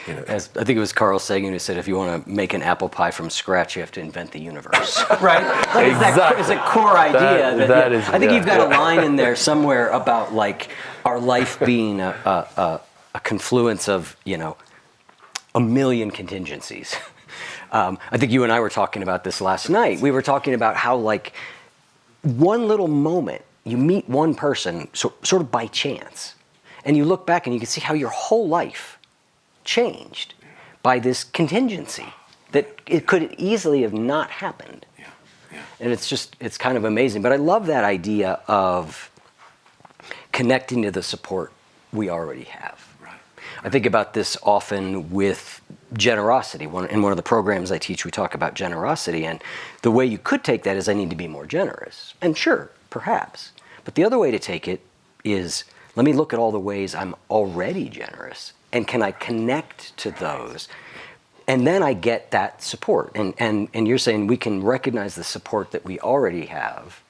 You know. As I think it was Carl Sagan who said, if you want to make an apple pie from scratch, you have to invent the universe. Right? Exactly. It's a core idea. That is, I think you've got a line in there somewhere about like our life being a confluence of, you know, a million contingencies. I think you and I were talking about this last night. We were talking about how, like, one little moment, you meet one person sort of by chance, and you look back and you can see how your whole life changed by this contingency that it could easily have not happened. Yeah. And it's kind of amazing. But I love that idea of connecting to the support we already have. Right. I think about this often with generosity. In one of the programs I teach, we talk about generosity, and the way you could take that is I need to be more generous. And sure, perhaps. But the other way to take it is, let me look at all the ways I'm already generous, and can I connect to those? And then I get that support. And you're saying we can recognize the support that we already have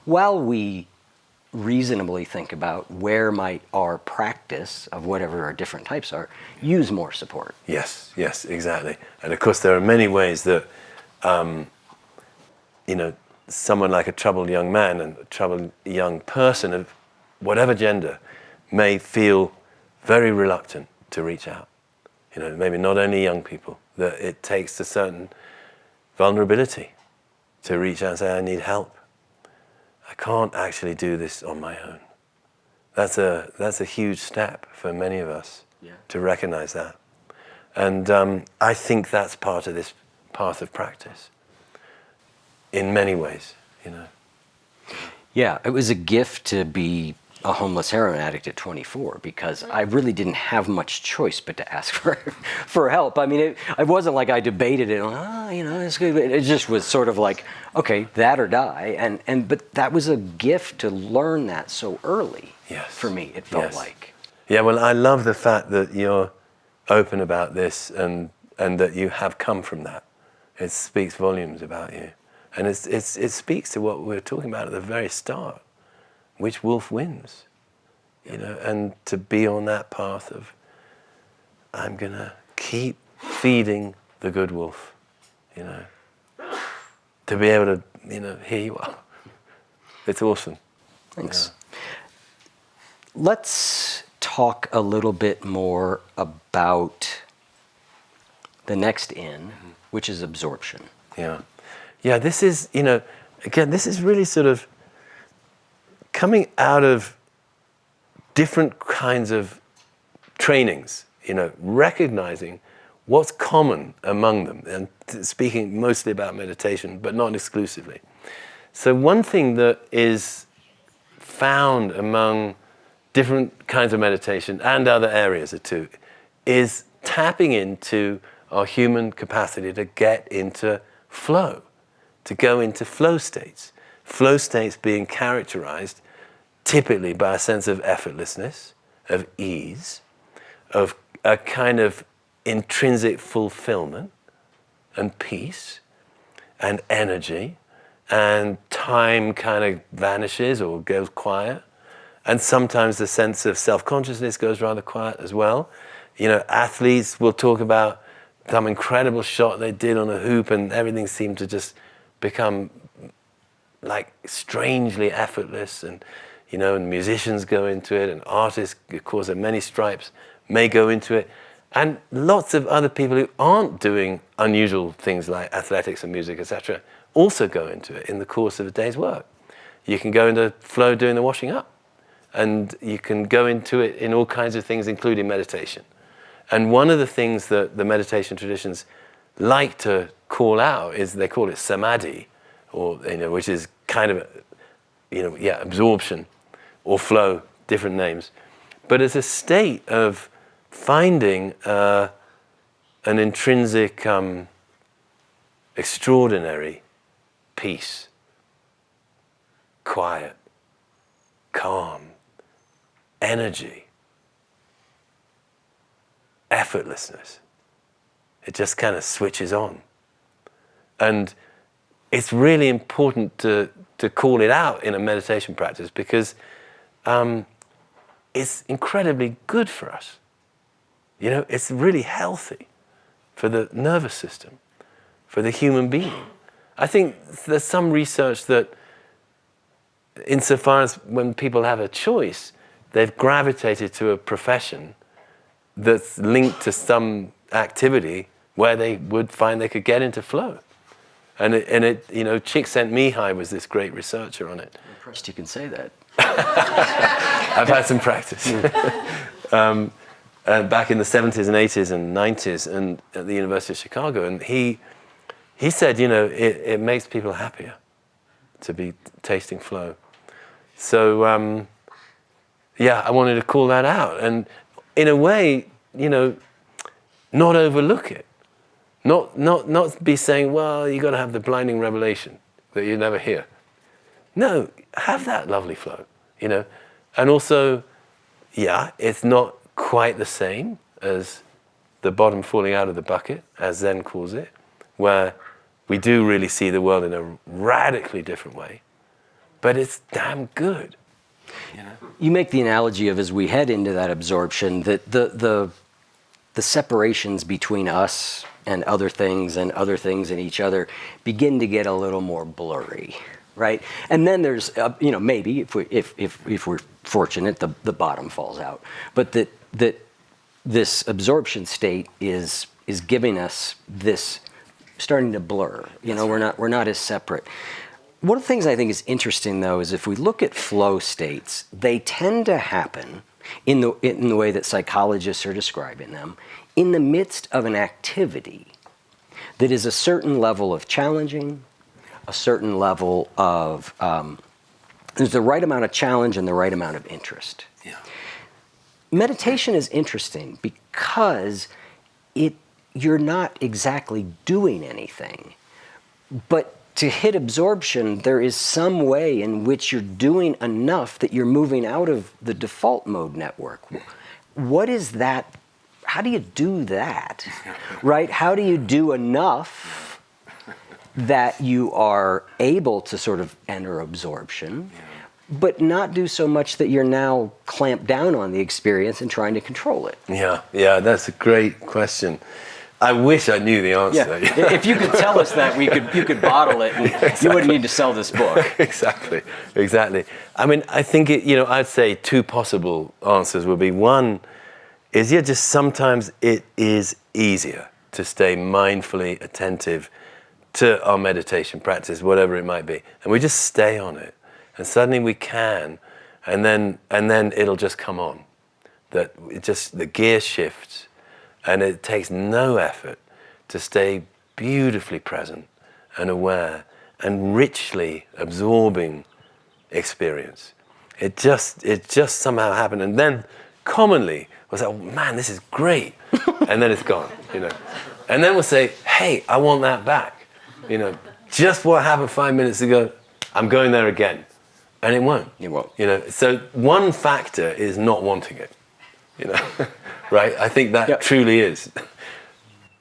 while we reasonably think about where might our practice of whatever our different types are use more support. Yes, exactly. And of course, there are many ways that, someone like a troubled young man and a troubled young person of whatever gender may feel very reluctant to reach out. Maybe not only young people, that it takes a certain vulnerability to reach out and say, I need help. I can't actually do this on my own. That's a huge step for many of us to recognize that. And I think that's part of this path of practice in many ways, Yeah, it was a gift to be a homeless heroin addict at 24 because I really didn't have much choice but to ask for help. I mean, it wasn't like I debated it. It's good. It just was sort of like, okay, that or die. But that was a gift to learn that so early. Yes. For me, it felt like. Yeah, well, I love the fact that you're open about this and that you have come from that. It speaks volumes about you. And it speaks to what we were talking about at the very start. Which wolf wins, and to be on that path of, I'm gonna keep feeding the good wolf, to be able to, here you are. It's awesome. Thanks. Yeah. Let's talk a little bit more about the next in, which is absorption. Yeah, this is, again, this is really sort of coming out of different kinds of trainings, recognizing what's common among them, and speaking mostly about meditation, but not exclusively. So one thing that is found among different kinds of meditation and other areas too is tapping into our human capacity to get into flow, to go into flow states. Flow states being characterized typically by a sense of effortlessness, of ease, of a kind of intrinsic fulfillment and peace and energy, and time kind of vanishes or goes quiet. And sometimes the sense of self-consciousness goes rather quiet as well. Athletes will talk about some incredible shot they did on a hoop and everything seemed to just become like strangely effortless, and and musicians go into it, and artists, of course, of many stripes, may go into it, and lots of other people who aren't doing unusual things like athletics and music, etc., also go into it in the course of a day's work. You can go into flow doing the washing up, and you can go into it in all kinds of things, including meditation. And one of the things that the meditation traditions like to call out is they call it samadhi, or which is kind of absorption or flow, different names, but it's a state of finding an intrinsic, extraordinary peace, quiet, calm, energy, effortlessness. It just kind of switches on. And it's really important to call it out in a meditation practice because it's incredibly good for us. It's really healthy for the nervous system, for the human being. I think there's some research that insofar as when people have a choice, they've gravitated to a profession that's linked to some activity where they would find they could get into flow. And it Csikszentmihalyi was this great researcher on it. I'm impressed you can say that. I've had some practice. Back in the 70s and 80s and 90s and at the University of Chicago. And he said, it makes people happier to be tasting flow. So yeah, I wanted to call that out. And in a way, you know, not overlook it. Not be saying, well, you got to have the blinding revelation that you never hear. No, have that lovely flow, you know. And also, yeah, it's not quite the same as the bottom falling out of the bucket, as Zen calls it, where we do really see the world in a radically different way. But it's damn good. You know? You make the analogy of, as we head into that absorption, that the separations between us and other things and each other begin to get a little more blurry, right? And then there's, you know, maybe if we're fortunate, the bottom falls out, but that this absorption state is giving us this starting to blur. You know, we're not as separate. One of the things I think is interesting, though, is if we look at flow states, they tend to happen in the way that psychologists are describing them, in the midst of an activity that is a certain level of challenging, a certain level of, there's the right amount of challenge and the right amount of interest. Yeah. Meditation is interesting because you're not exactly doing anything, but to hit absorption, there is some way in which you're doing enough that you're moving out of the default mode network. What is that? How do you do that? Right? How do you do enough that you are able to sort of enter absorption, but not do so much that you're now clamped down on the experience and trying to control it? Yeah, that's a great question. I wish I knew the answer. Yeah. If you could tell us that, you could bottle it, and Exactly. you wouldn't need to sell this book. Exactly. I mean, I think I'd say two possible answers would be, one is, just sometimes it is easier to stay mindfully attentive to our meditation practice, whatever it might be, and we just stay on it, and suddenly we can, and then it'll just come on. That the gear shifts. And it takes no effort to stay beautifully present and aware and richly absorbing experience. It just somehow happened. And then commonly we'll say, oh man, this is great. And then it's gone, you know. And then we'll say, hey, I want that back. You know, just what happened 5 minutes ago, I'm going there again. And it won't. It won't. You know, so one factor is not wanting it, you know. Right? I think that truly is.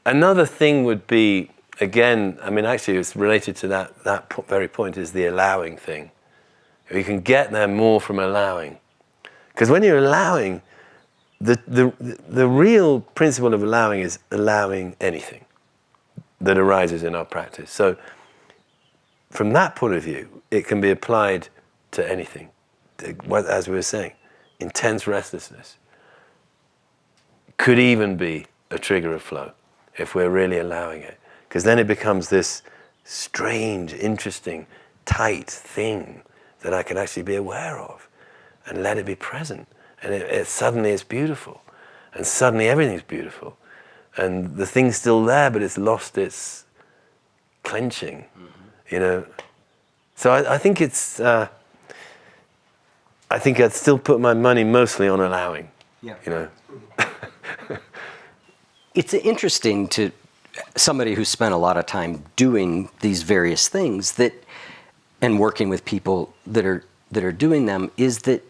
Another thing would be, again, I mean, actually it's related to that very point, is the allowing thing. You can get there more from allowing. Because when you're allowing, the real principle of allowing is allowing anything that arises in our practice. So from that point of view, it can be applied to anything. As we were saying, intense restlessness could even be a trigger of flow if we're really allowing it. Because then it becomes this strange, interesting, tight thing that I can actually be aware of and let it be present. And it suddenly it's beautiful. And suddenly everything's beautiful. And the thing's still there, but it's lost its clenching, you know. So I think it's, I think I'd still put my money mostly on allowing, you know. It's interesting to somebody who spent a lot of time doing these various things and working with people that are doing them, is that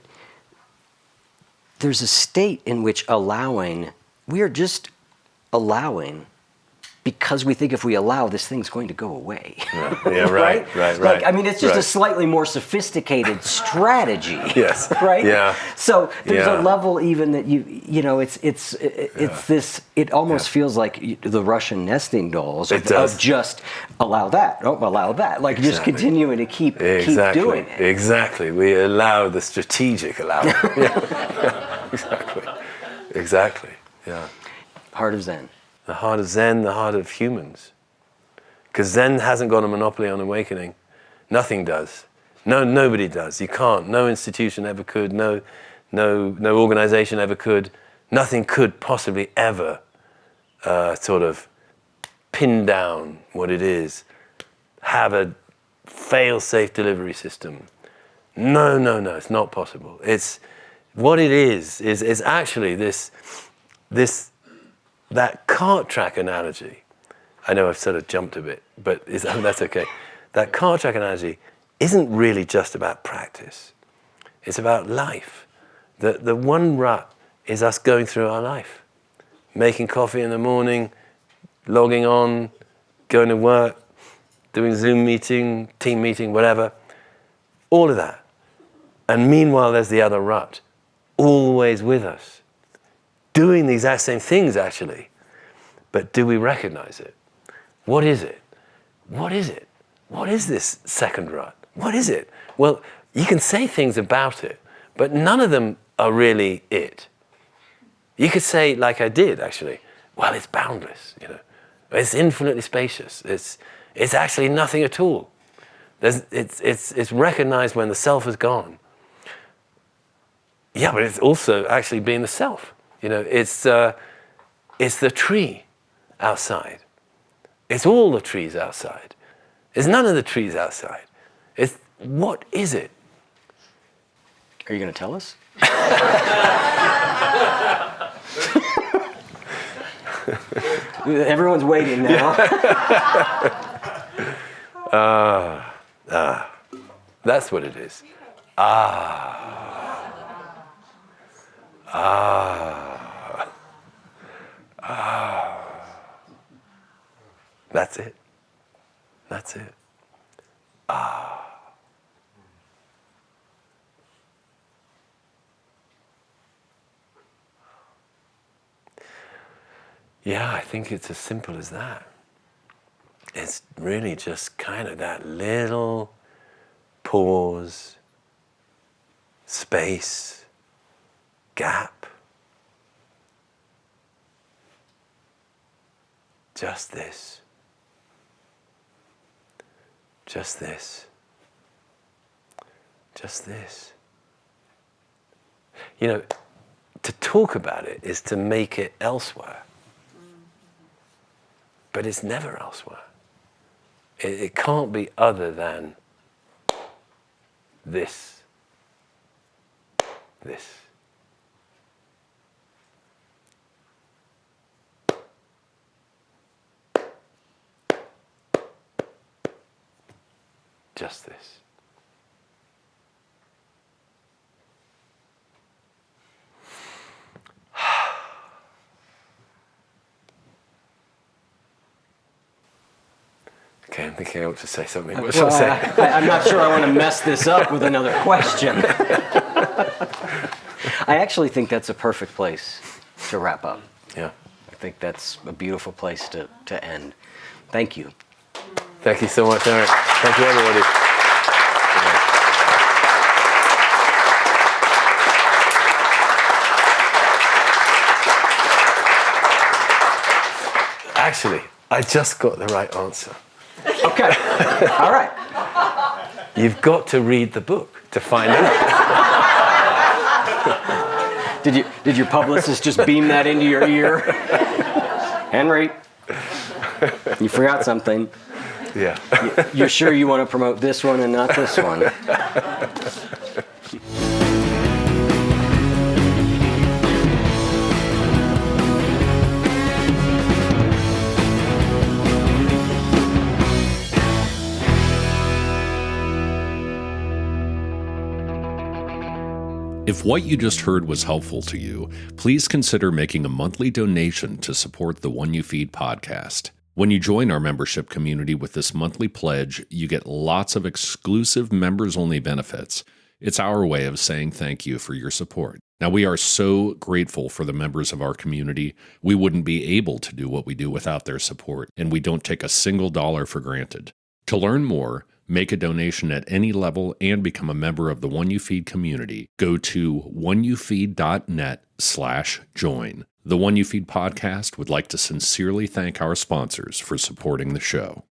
there's a state in which we are just allowing because we think if we allow, this thing's going to go away. Yeah, right. Like, I mean, it's just a slightly more sophisticated strategy. Yes. Right? Yeah. So there's a level even that you know, it's this, it almost feels like the Russian nesting dolls of just allow that, don't allow that. Like just continuing to keep doing it. Exactly. We allow the strategic allowing. Exactly. Yeah. Heart of Zen. The heart of Zen, the heart of humans. Because Zen hasn't got a monopoly on awakening. Nothing does. Nobody does. You can't. No institution ever could. No organization ever could. Nothing could possibly ever sort of pin down what it is. Have a fail-safe delivery system. No, it's not possible. It's what it is actually that cart track analogy. I know I've sort of jumped a bit, but that's okay. That cart track analogy isn't really just about practice. It's about life. The one rut is us going through our life, making coffee in the morning, logging on, going to work, doing Zoom meeting, team meeting, whatever, all of that. And meanwhile, there's the other rut, always with us, doing the exact same things actually, but do we recognize it? What is it? What is it? What is this second rut? What is it? Well, you can say things about it, but none of them are really it. You could say, like I did actually, well, it's boundless, it's infinitely spacious. It's actually nothing at all. It's recognized when the self is gone. Yeah, but it's also actually being the self. It's the tree outside. It's all the trees outside. It's none of the trees outside. What is it? Are you going to tell us? Everyone's waiting now. That's what it is. That's it. That's it. Yeah, I think it's as simple as that. It's really just kind of that little pause, space, gap. Just this. Just this. Just this. To talk about it is to make it elsewhere. But it's never elsewhere. It can't be other than this. This. Just this. Okay, I'm thinking I ought to say something. What should I say? I'm not sure I want to mess this up with another question. I actually think that's a perfect place to wrap up. Yeah. I think that's a beautiful place to end. Thank you. Thank you so much, Eric. Thank you, everybody. Actually, I just got the right answer. Okay. All right. You've got to read the book to find out. Did your publicist just beam that into your ear? Henry, you forgot something. Yeah. You're sure you want to promote this one and not this one? If what you just heard was helpful to you, please consider making a monthly donation to support the One You Feed podcast. When you join our membership community with this monthly pledge, you get lots of exclusive members-only benefits. It's our way of saying thank you for your support. Now, we are so grateful for the members of our community. We wouldn't be able to do what we do without their support, and we don't take a single dollar for granted. To learn more, make a donation at any level, and become a member of the One You Feed community, go to oneyoufeed.net/join. The One You Feed podcast would like to sincerely thank our sponsors for supporting the show.